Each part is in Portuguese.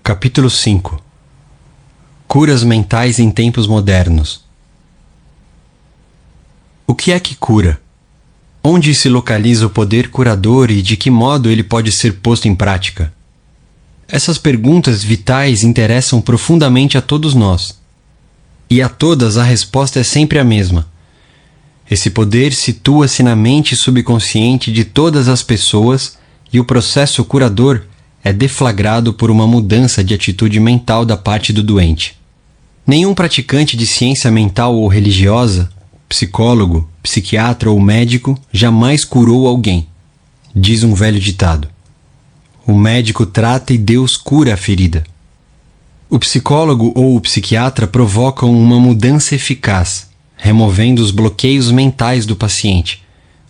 Capítulo 5 Curas mentais em tempos modernos. O que é que cura? Onde se localiza o poder curador e de que modo ele pode ser posto em prática? Essas perguntas vitais interessam profundamente a todos nós. E a todas a resposta é sempre a mesma. Esse poder situa-se na mente subconsciente de todas as pessoas e o processo curador é deflagrado por uma mudança de atitude mental da parte do doente. Nenhum praticante de ciência mental ou religiosa, psicólogo, psiquiatra ou médico jamais curou alguém, diz um velho ditado. O médico trata e Deus cura a ferida. O psicólogo ou o psiquiatra provocam uma mudança eficaz, removendo os bloqueios mentais do paciente,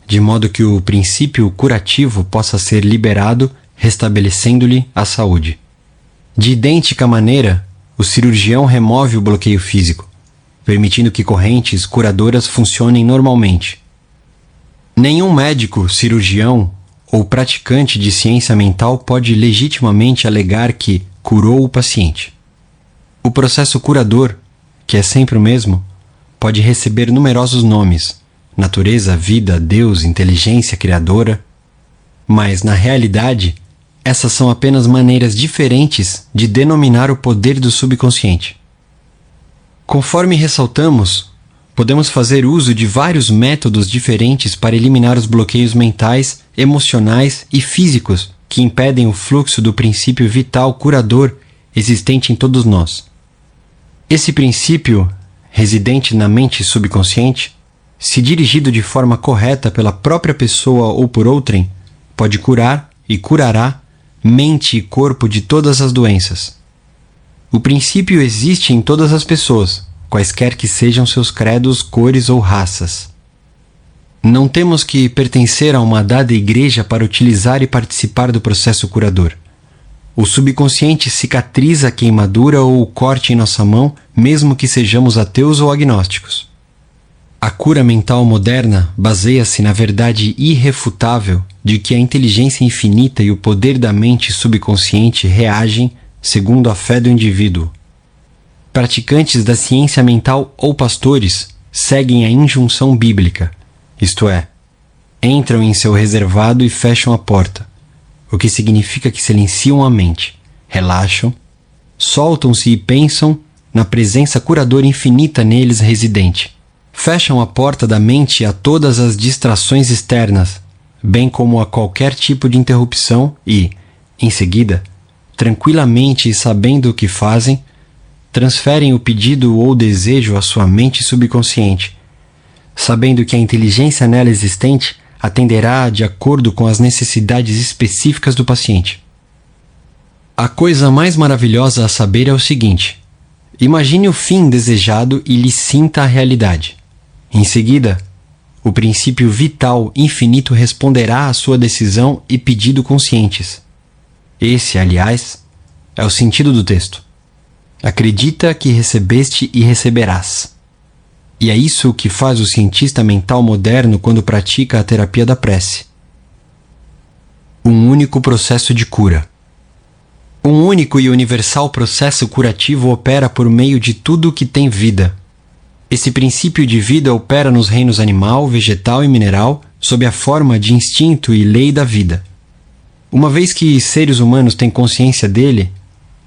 de modo que o princípio curativo possa ser liberado, restabelecendo-lhe a saúde. De idêntica maneira, o cirurgião remove o bloqueio físico, permitindo que correntes curadoras funcionem normalmente. Nenhum médico, cirurgião ou praticante de ciência mental pode legitimamente alegar que curou o paciente. O processo curador, que é sempre o mesmo, pode receber numerosos nomes: natureza, vida, Deus, inteligência criadora. Mas, na realidade, essas são apenas maneiras diferentes de denominar o poder do subconsciente. Conforme ressaltamos, podemos fazer uso de vários métodos diferentes para eliminar os bloqueios mentais, emocionais e físicos que impedem o fluxo do princípio vital curador existente em todos nós. Esse princípio, residente na mente subconsciente, se dirigido de forma correta pela própria pessoa ou por outrem, pode curar e curará mente e corpo de todas as doenças. O princípio existe em todas as pessoas, quaisquer que sejam seus credos, cores ou raças. Não temos que pertencer a uma dada igreja para utilizar e participar do processo curador. O subconsciente cicatriza a queimadura ou o corte em nossa mão, mesmo que sejamos ateus ou agnósticos. A cura mental moderna baseia-se na verdade irrefutável de que a inteligência infinita e o poder da mente subconsciente reagem segundo a fé do indivíduo. Praticantes da ciência mental ou pastores seguem a injunção bíblica, isto é, entram em seu reservado e fecham a porta, o que significa que silenciam a mente, relaxam, soltam-se e pensam na presença curadora infinita neles residente. Fecham a porta da mente a todas as distrações externas, bem como a qualquer tipo de interrupção e, em seguida, tranquilamente e sabendo o que fazem, transferem o pedido ou desejo à sua mente subconsciente, sabendo que a inteligência nela existente atenderá de acordo com as necessidades específicas do paciente. A coisa mais maravilhosa a saber é o seguinte: imagine o fim desejado e lhe sinta a realidade. Em seguida, o princípio vital infinito responderá à sua decisão e pedido conscientes. Esse, aliás, é o sentido do texto. Acredita que recebeste e receberás. E é isso que faz o cientista mental moderno quando pratica a terapia da prece. Um único processo de cura. Um único e universal processo curativo opera por meio de tudo o que tem vida. Esse princípio de vida opera nos reinos animal, vegetal e mineral sob a forma de instinto e lei da vida. Uma vez que seres humanos têm consciência dele,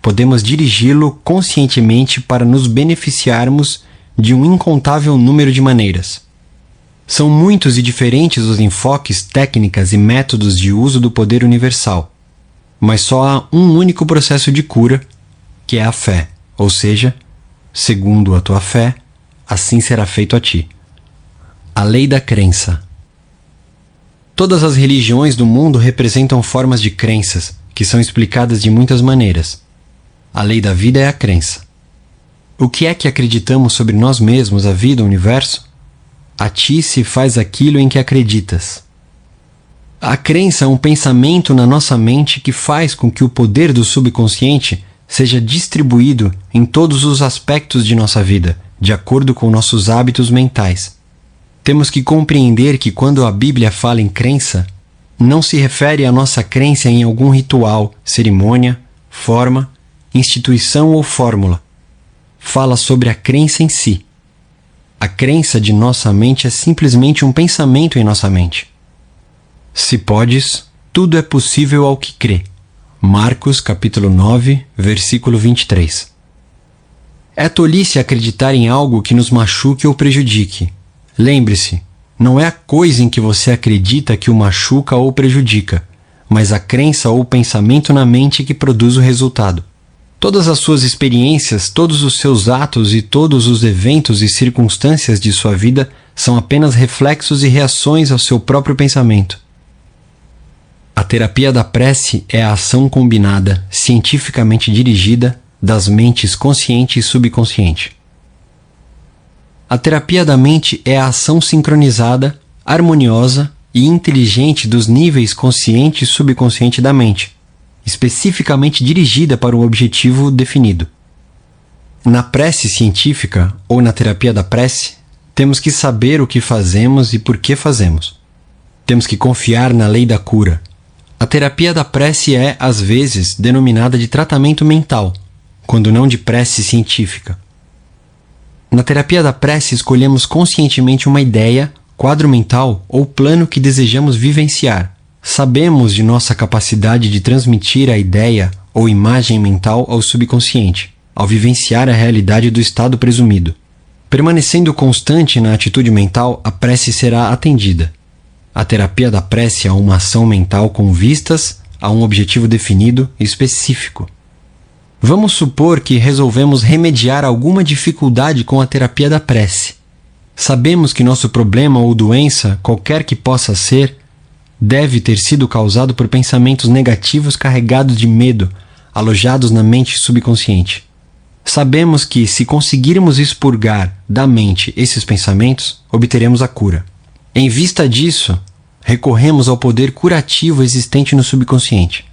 podemos dirigi-lo conscientemente para nos beneficiarmos de um incontável número de maneiras. São muitos e diferentes os enfoques, técnicas e métodos de uso do poder universal, mas só há um único processo de cura, que é a fé, ou seja, segundo a tua fé, assim será feito a ti. A lei da crença. Todas as religiões do mundo representam formas de crenças, que são explicadas de muitas maneiras. A lei da vida é a crença. O que é que acreditamos sobre nós mesmos, a vida, o universo? A ti se faz aquilo em que acreditas. A crença é um pensamento na nossa mente que faz com que o poder do subconsciente seja distribuído em todos os aspectos de nossa vida, de acordo com nossos hábitos mentais. Temos que compreender que quando a Bíblia fala em crença, não se refere à nossa crença em algum ritual, cerimônia, forma, instituição ou fórmula. Fala sobre a crença em si. A crença de nossa mente é simplesmente um pensamento em nossa mente. Se podes, tudo é possível ao que crê. Marcos capítulo 9, versículo 23. É tolice acreditar em algo que nos machuque ou prejudique. Lembre-se, não é a coisa em que você acredita que o machuca ou prejudica, mas a crença ou o pensamento na mente que produz o resultado. Todas as suas experiências, todos os seus atos e todos os eventos e circunstâncias de sua vida são apenas reflexos e reações ao seu próprio pensamento. A terapia da prece é a ação combinada, cientificamente dirigida, das mentes consciente e subconsciente. A terapia da mente é a ação sincronizada, harmoniosa e inteligente dos níveis consciente e subconsciente da mente, especificamente dirigida para um objetivo definido. Na prece científica, ou na terapia da prece, temos que saber o que fazemos e por que fazemos. Temos que confiar na lei da cura. A terapia da prece é, às vezes, denominada de tratamento mental, quando não de prece científica. Na terapia da prece, escolhemos conscientemente uma ideia, quadro mental ou plano que desejamos vivenciar. Sabemos de nossa capacidade de transmitir a ideia ou imagem mental ao subconsciente, ao vivenciar a realidade do estado presumido. Permanecendo constante na atitude mental, a prece será atendida. A terapia da prece é uma ação mental com vistas a um objetivo definido e específico. Vamos supor que resolvemos remediar alguma dificuldade com a terapia da prece. Sabemos que nosso problema ou doença, qualquer que possa ser, deve ter sido causado por pensamentos negativos carregados de medo, alojados na mente subconsciente. Sabemos que, se conseguirmos expurgar da mente esses pensamentos, obteremos a cura. Em vista disso, recorremos ao poder curativo existente no subconsciente.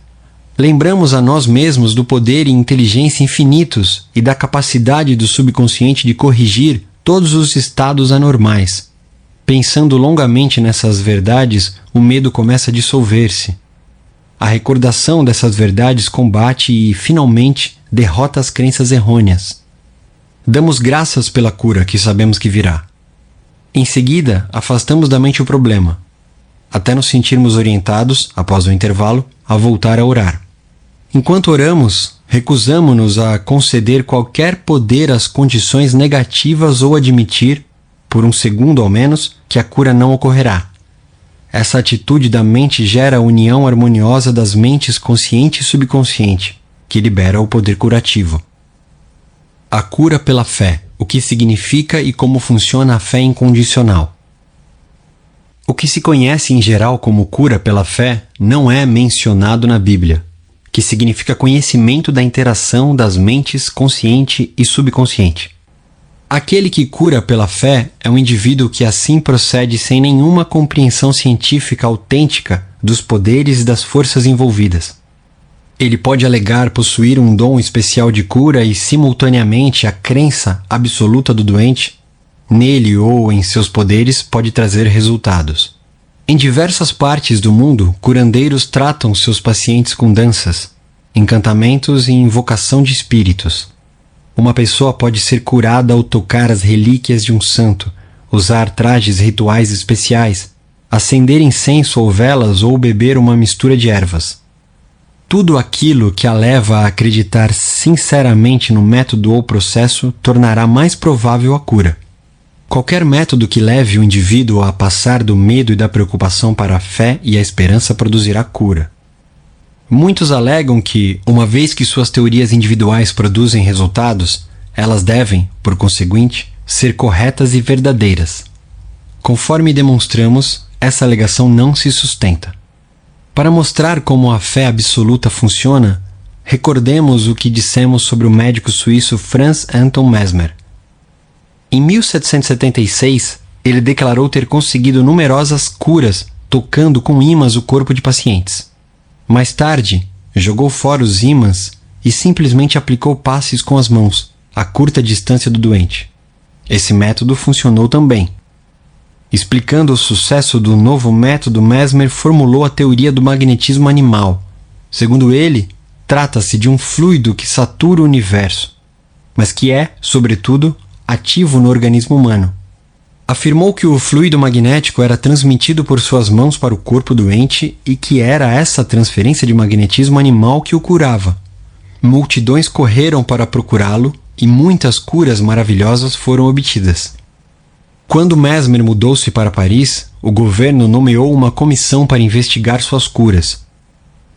Lembramos a nós mesmos do poder e inteligência infinitos e da capacidade do subconsciente de corrigir todos os estados anormais. Pensando longamente nessas verdades, o medo começa a dissolver-se. A recordação dessas verdades combate e, finalmente, derrota as crenças errôneas. Damos graças pela cura que sabemos que virá. Em seguida, afastamos da mente o problema, até nos sentirmos orientados, após o intervalo, a voltar a orar. Enquanto oramos, recusamo-nos a conceder qualquer poder às condições negativas ou admitir, por um segundo ao menos, que a cura não ocorrerá. Essa atitude da mente gera a união harmoniosa das mentes consciente e subconsciente, que libera o poder curativo. A cura pela fé, o que significa e como funciona a fé incondicional. O que se conhece em geral como cura pela fé não é mencionado na Bíblia, que significa conhecimento da interação das mentes consciente e subconsciente. Aquele que cura pela fé é um indivíduo que assim procede sem nenhuma compreensão científica autêntica dos poderes e das forças envolvidas. Ele pode alegar possuir um dom especial de cura e, simultaneamente, a crença absoluta do doente, nele ou em seus poderes, pode trazer resultados. Em diversas partes do mundo, curandeiros tratam seus pacientes com danças, encantamentos e invocação de espíritos. Uma pessoa pode ser curada ao tocar as relíquias de um santo, usar trajes rituais especiais, acender incenso ou velas ou beber uma mistura de ervas. Tudo aquilo que a leva a acreditar sinceramente no método ou processo tornará mais provável a cura. Qualquer método que leve o indivíduo a passar do medo e da preocupação para a fé e a esperança produzirá cura. Muitos alegam que, uma vez que suas teorias individuais produzem resultados, elas devem, por conseguinte, ser corretas e verdadeiras. Conforme demonstramos, essa alegação não se sustenta. Para mostrar como a fé absoluta funciona, recordemos o que dissemos sobre o médico suíço Franz Anton Mesmer. Em 1776, ele declarou ter conseguido numerosas curas tocando com ímãs o corpo de pacientes. Mais tarde, jogou fora os ímãs e simplesmente aplicou passes com as mãos, a curta distância do doente. Esse método funcionou também. Explicando o sucesso do novo método, Mesmer formulou a teoria do magnetismo animal. Segundo ele, trata-se de um fluido que satura o universo, mas que é, sobretudo, ativo no organismo humano. Afirmou que o fluido magnético era transmitido por suas mãos para o corpo doente e que era essa transferência de magnetismo animal que o curava. Multidões correram para procurá-lo e muitas curas maravilhosas foram obtidas. Quando Mesmer mudou-se para Paris, o governo nomeou uma comissão para investigar suas curas.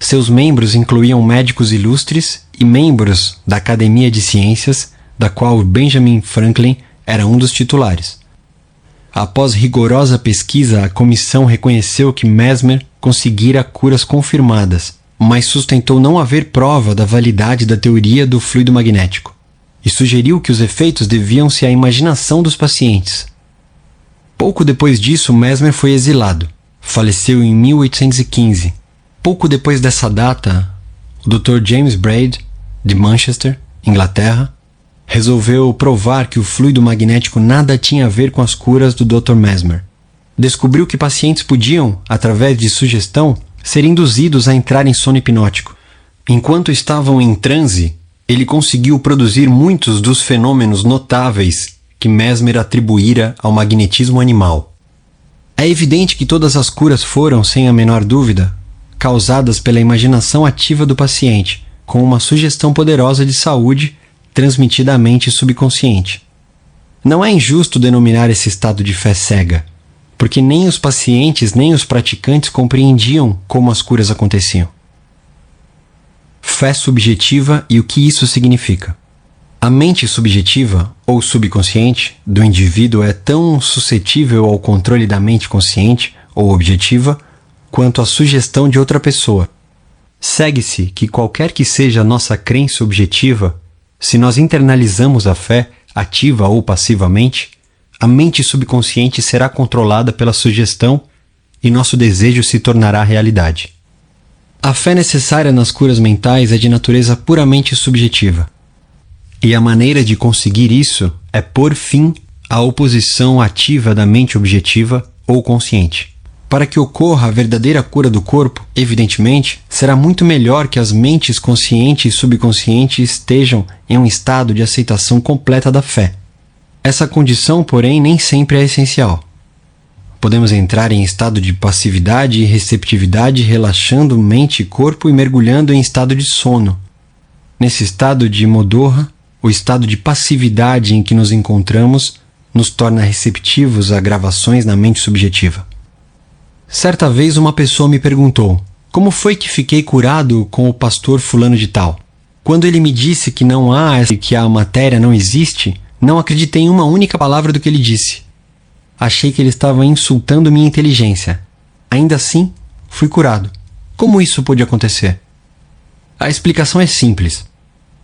Seus membros incluíam médicos ilustres e membros da Academia de Ciências, da qual Benjamin Franklin era um dos titulares. Após rigorosa pesquisa, a comissão reconheceu que Mesmer conseguira curas confirmadas, mas sustentou não haver prova da validade da teoria do fluido magnético, e sugeriu que os efeitos deviam-se à imaginação dos pacientes. Pouco depois disso, Mesmer foi exilado. Faleceu em 1815. Pouco depois dessa data, o Dr. James Braid, de Manchester, Inglaterra, resolveu provar que o fluido magnético nada tinha a ver com as curas do Dr. Mesmer. Descobriu que pacientes podiam, através de sugestão, ser induzidos a entrar em sono hipnótico. Enquanto estavam em transe, ele conseguiu produzir muitos dos fenômenos notáveis que Mesmer atribuíra ao magnetismo animal. É evidente que todas as curas foram, sem a menor dúvida, causadas pela imaginação ativa do paciente, com uma sugestão poderosa de saúde transmitida à mente subconsciente. Não é injusto denominar esse estado de fé cega, porque nem os pacientes nem os praticantes compreendiam como as curas aconteciam. Fé subjetiva e o que isso significa. A mente subjetiva, ou subconsciente, do indivíduo é tão suscetível ao controle da mente consciente, ou objetiva, quanto à sugestão de outra pessoa. Segue-se que qualquer que seja a nossa crença objetiva, se nós internalizamos a fé, ativa ou passivamente, a mente subconsciente será controlada pela sugestão e nosso desejo se tornará realidade. A fé necessária nas curas mentais é de natureza puramente subjetiva. E a maneira de conseguir isso é pôr fim à oposição ativa da mente objetiva ou consciente. Para que ocorra a verdadeira cura do corpo, evidentemente, será muito melhor que as mentes consciente e subconsciente estejam em um estado de aceitação completa da fé. Essa condição, porém, nem sempre é essencial. Podemos entrar em estado de passividade e receptividade relaxando mente e corpo e mergulhando em estado de sono. Nesse estado de modorra, o estado de passividade em que nos encontramos nos torna receptivos a gravações na mente subjetiva. Certa vez uma pessoa me perguntou: como foi que fiquei curado com o pastor fulano de tal? Quando ele me disse que não há, que a matéria não existe, não acreditei em uma única palavra do que ele disse. Achei que ele estava insultando minha inteligência. Ainda assim, fui curado. Como isso pôde acontecer? A explicação é simples.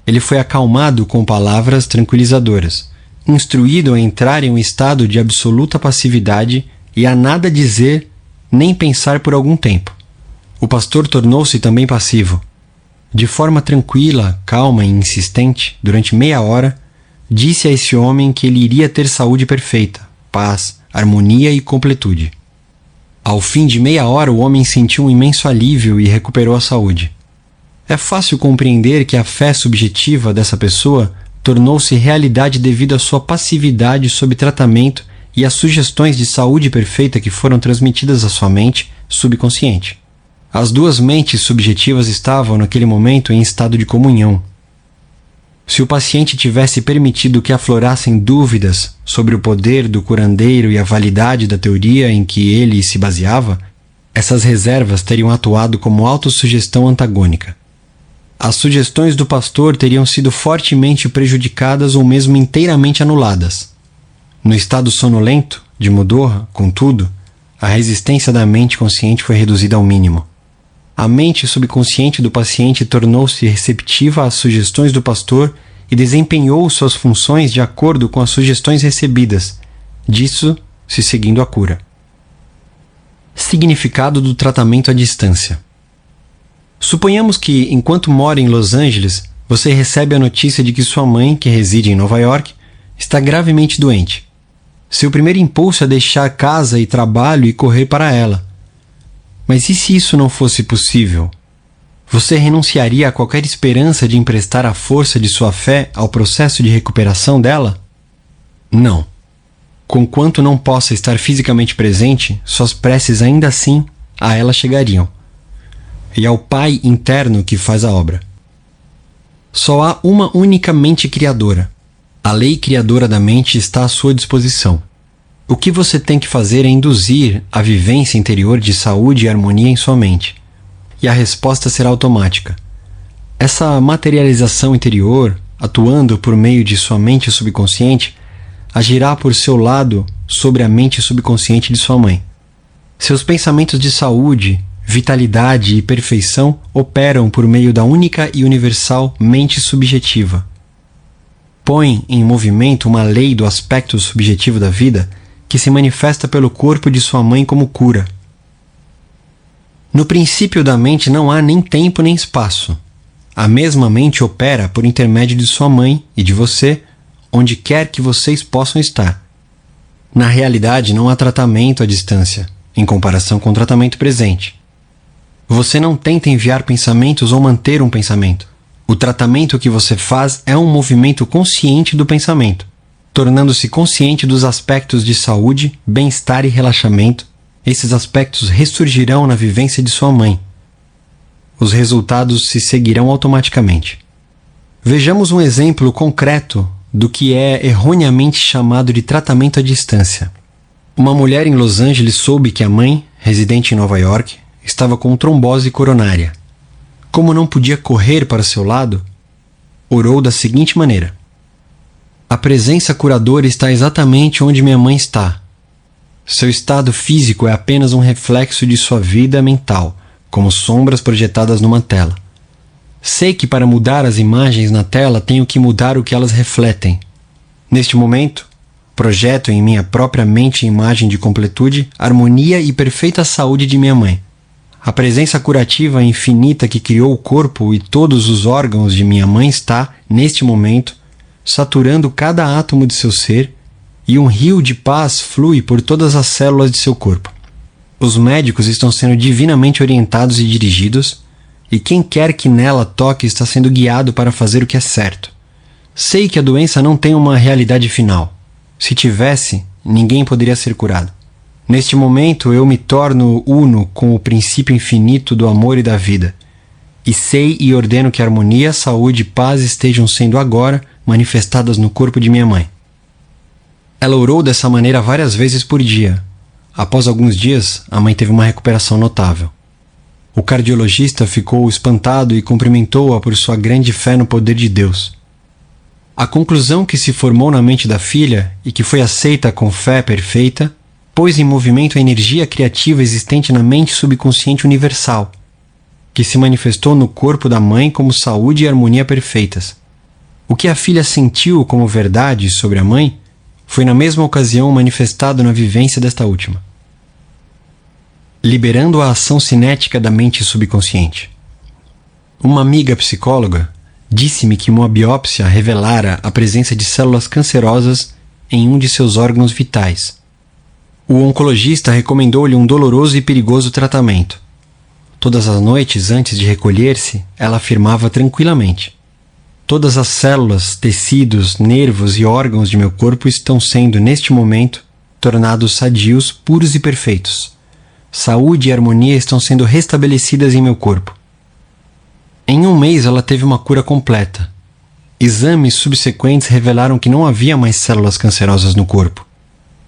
Ele foi acalmado com palavras tranquilizadoras, instruído a entrar em um estado de absoluta passividade e a nada dizer nem pensar por algum tempo. O pastor tornou-se também passivo. De forma tranquila, calma e insistente, durante meia hora, disse a esse homem que ele iria ter saúde perfeita, paz, harmonia e completude. Ao fim de meia hora, o homem sentiu um imenso alívio e recuperou a saúde. É fácil compreender que a fé subjetiva dessa pessoa tornou-se realidade devido à sua passividade sob tratamento e às sugestões de saúde perfeita que foram transmitidas à sua mente subconsciente. As duas mentes subjetivas estavam, naquele momento, em estado de comunhão. Se o paciente tivesse permitido que aflorassem dúvidas sobre o poder do curandeiro e a validade da teoria em que ele se baseava, essas reservas teriam atuado como autossugestão antagônica. As sugestões do pastor teriam sido fortemente prejudicadas ou mesmo inteiramente anuladas. No estado sonolento de Mudorra, contudo, a resistência da mente consciente foi reduzida ao mínimo. A mente subconsciente do paciente tornou-se receptiva às sugestões do pastor e desempenhou suas funções de acordo com as sugestões recebidas, disso se seguindo a cura. Significado do tratamento à distância. Suponhamos que, enquanto mora em Los Angeles, você recebe a notícia de que sua mãe, que reside em Nova York, está gravemente doente. Seu primeiro impulso é deixar casa e trabalho e correr para ela. Mas e se isso não fosse possível? Você renunciaria a qualquer esperança de emprestar a força de sua fé ao processo de recuperação dela? Não. Conquanto não possa estar fisicamente presente, suas preces ainda assim a ela chegariam. E ao Pai interno que faz a obra. Só há uma única mente criadora. A lei criadora da mente está à sua disposição. O que você tem que fazer é induzir a vivência interior de saúde e harmonia em sua mente. E a resposta será automática. Essa materialização interior, atuando por meio de sua mente subconsciente, agirá por seu lado sobre a mente subconsciente de sua mãe. Seus pensamentos de saúde, vitalidade e perfeição operam por meio da única e universal mente subjetiva. Põe em movimento uma lei do aspecto subjetivo da vida que se manifesta pelo corpo de sua mãe como cura. No princípio da mente não há nem tempo nem espaço. A mesma mente opera por intermédio de sua mãe e de você, onde quer que vocês possam estar. Na realidade, não há tratamento à distância, em comparação com o tratamento presente. Você não tenta enviar pensamentos ou manter um pensamento. O tratamento que você faz é um movimento consciente do pensamento, tornando-se consciente dos aspectos de saúde, bem-estar e relaxamento. Esses aspectos ressurgirão na vivência de sua mãe. Os resultados se seguirão automaticamente. Vejamos um exemplo concreto do que é erroneamente chamado de tratamento à distância. Uma mulher em Los Angeles soube que a mãe, residente em Nova York, estava com trombose coronária. Como não podia correr para seu lado, orou da seguinte maneira: a presença curadora está exatamente onde minha mãe está. Seu estado físico é apenas um reflexo de sua vida mental, como sombras projetadas numa tela. Sei que para mudar as imagens na tela tenho que mudar o que elas refletem. Neste momento, projeto em minha própria mente a imagem de completude, harmonia e perfeita saúde de minha mãe. A presença curativa infinita que criou o corpo e todos os órgãos de minha mãe está, neste momento, saturando cada átomo de seu ser, e um rio de paz flui por todas as células de seu corpo. Os médicos estão sendo divinamente orientados e dirigidos, e quem quer que nela toque está sendo guiado para fazer o que é certo. Sei que a doença não tem uma realidade final. Se tivesse, ninguém poderia ser curado. Neste momento, eu me torno uno com o princípio infinito do amor e da vida, e sei e ordeno que harmonia, saúde e paz estejam sendo agora manifestadas no corpo de minha mãe. Ela orou dessa maneira várias vezes por dia. Após alguns dias, a mãe teve uma recuperação notável. O cardiologista ficou espantado e cumprimentou-a por sua grande fé no poder de Deus. A conclusão que se formou na mente da filha e que foi aceita com fé perfeita pôs em movimento a energia criativa existente na mente subconsciente universal, que se manifestou no corpo da mãe como saúde e harmonia perfeitas. O que a filha sentiu como verdade sobre a mãe foi na mesma ocasião manifestado na vivência desta última, liberando a ação cinética da mente subconsciente. Uma amiga psicóloga disse-me que uma biópsia revelara a presença de células cancerosas em um de seus órgãos vitais. O oncologista recomendou-lhe um doloroso e perigoso tratamento. Todas as noites, antes de recolher-se, ela afirmava tranquilamente: todas as células, tecidos, nervos e órgãos de meu corpo estão sendo, neste momento, tornados sadios, puros e perfeitos. Saúde e harmonia estão sendo restabelecidas em meu corpo. Em um mês ela teve uma cura completa. Exames subsequentes revelaram que não havia mais células cancerosas no corpo.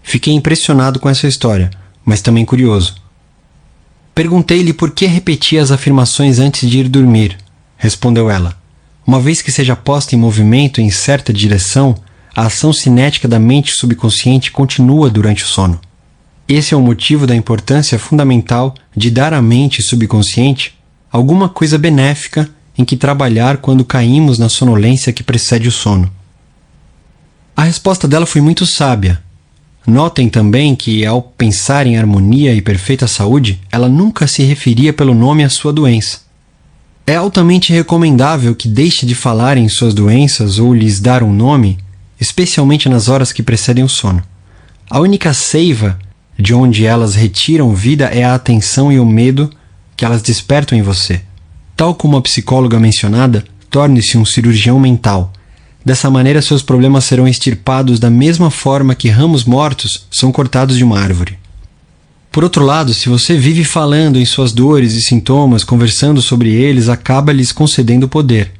Fiquei impressionado com essa história, mas também curioso. Perguntei-lhe por que repetia as afirmações antes de ir dormir. Respondeu ela: uma vez que seja posta em movimento em certa direção, a ação cinética da mente subconsciente continua durante o sono. Esse é o motivo da importância fundamental de dar à mente subconsciente alguma coisa benéfica em que trabalhar quando caímos na sonolência que precede o sono. A resposta dela foi muito sábia. Notem também que, ao pensar em harmonia e perfeita saúde, ela nunca se referia pelo nome à sua doença. É altamente recomendável que deixe de falar em suas doenças ou lhes dar um nome, especialmente nas horas que precedem o sono. A única seiva de onde elas retiram vida é a atenção e o medo que elas despertam em você. Tal como a psicóloga mencionada, torne-se um cirurgião mental. Dessa maneira, seus problemas serão extirpados da mesma forma que ramos mortos são cortados de uma árvore. Por outro lado, se você vive falando em suas dores e sintomas, conversando sobre eles, acaba lhes concedendo poder.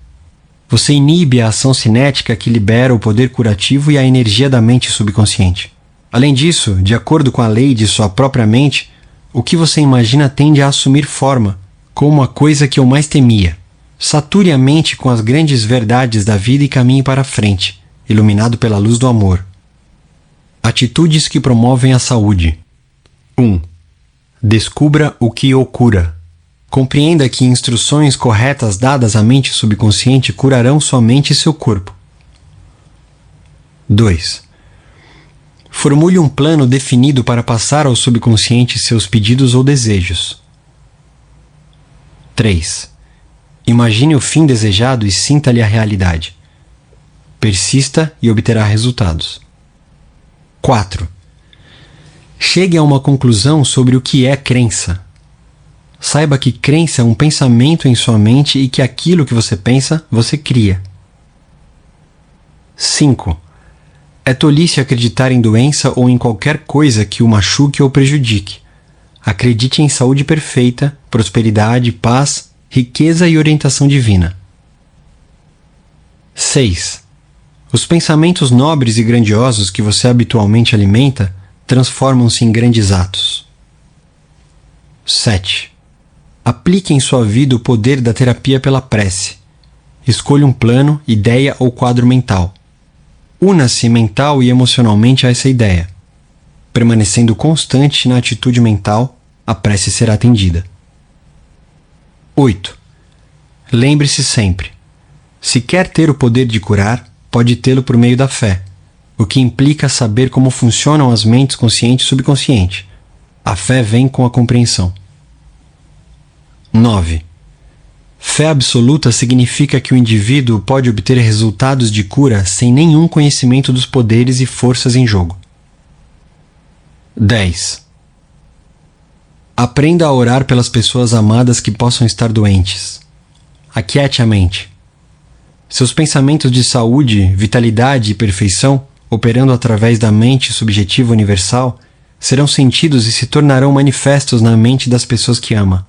Você inibe a ação cinética que libera o poder curativo e a energia da mente subconsciente. Além disso, de acordo com a lei de sua própria mente, o que você imagina tende a assumir forma, como a coisa que eu mais temia. Sature a mente com as grandes verdades da vida e caminhe para a frente, iluminado pela luz do amor. Atitudes que promovem a saúde. 1. Descubra o que o cura. Compreenda que instruções corretas dadas à mente subconsciente curarão sua mente e seu corpo. 2. Formule um plano definido para passar ao subconsciente seus pedidos ou desejos. 3. Imagine o fim desejado e sinta-lhe a realidade. Persista e obterá resultados. 4. Chegue a uma conclusão sobre o que é crença. Saiba que crença é um pensamento em sua mente e que aquilo que você pensa, você cria. 5. É tolice acreditar em doença ou em qualquer coisa que o machuque ou prejudique. Acredite em saúde perfeita, prosperidade, paz, riqueza e orientação divina. 6. Os pensamentos nobres e grandiosos que você habitualmente alimenta transformam-se em grandes atos. 7. Aplique em sua vida o poder da terapia pela prece. Escolha um plano, ideia ou quadro mental. Una-se mental e emocionalmente a essa ideia. Permanecendo constante na atitude mental, a prece será atendida. 8. Lembre-se sempre: se quer ter o poder de curar, pode tê-lo por meio da fé, o que implica saber como funcionam as mentes consciente e subconsciente. A fé vem com a compreensão. 9. Fé absoluta significa que o indivíduo pode obter resultados de cura sem nenhum conhecimento dos poderes e forças em jogo. 10. Aprenda a orar pelas pessoas amadas que possam estar doentes. Aquiete a mente. Seus pensamentos de saúde, vitalidade e perfeição, operando através da mente subjetiva universal, serão sentidos e se tornarão manifestos na mente das pessoas que ama.